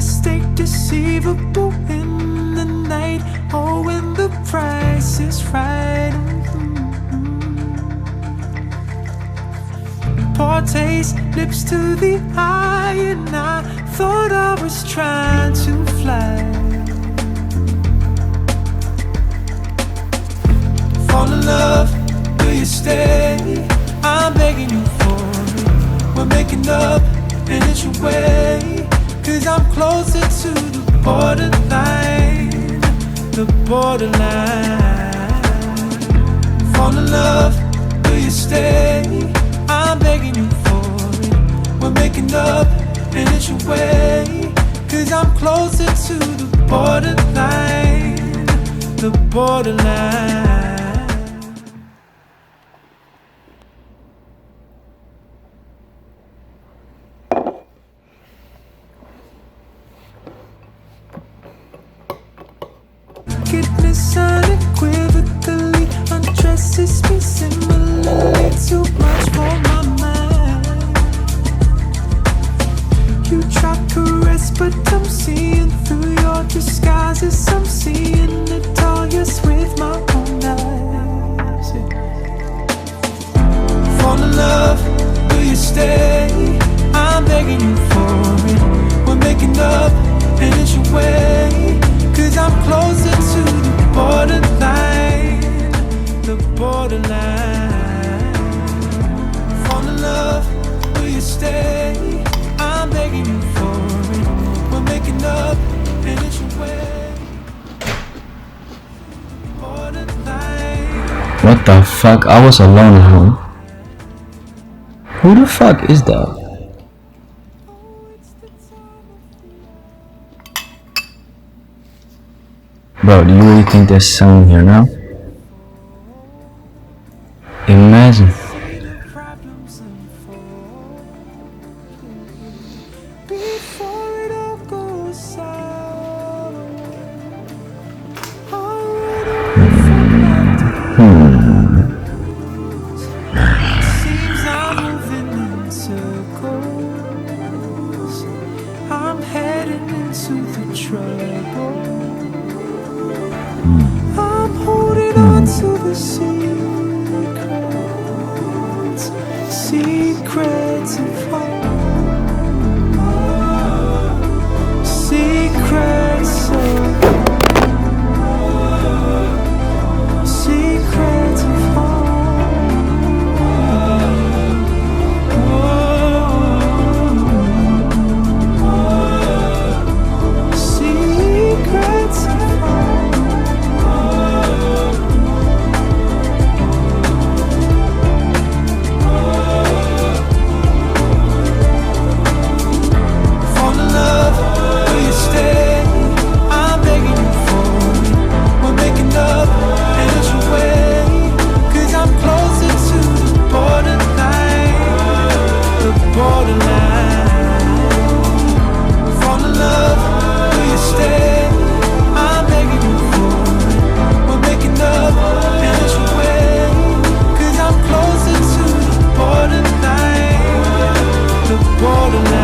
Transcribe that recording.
mistake deceivable in the night. Oh, when the price is right. Poor taste, lips to the eye, and I thought I was trying to fly. Fall in love, will you stay? I'm begging you for it. We're making up, and it's your way. 'Cause I'm closer to the borderline. The borderline. Fall in love, will you stay? I'm begging you for it. We're making up, and it's your way. 'Cause I'm closer to the borderline. The borderline. Forgiveness unequivocally undresses me similarly. Too much for my mind. You try caress, but I'm seeing through your disguises. I'm seeing it all, yes, with my own eyes. Fall in love, will you stay? I'm begging you for it. We're making up, and it's your way. 'Cause I'm closer to the borderline. The borderline. Fall in love, will you stay? I'm begging you for it. We're making up, and it's your way. Borderline. What the fuck? I was alone at home. Who the fuck is that? Bro, do you really think there's someone here now? Imagine. Seems I'm moving in circles. I'm heading into the trouble. I'm holding on to the secrets, secrets of home, secrets of secrets of home, secrets of home. Borderline.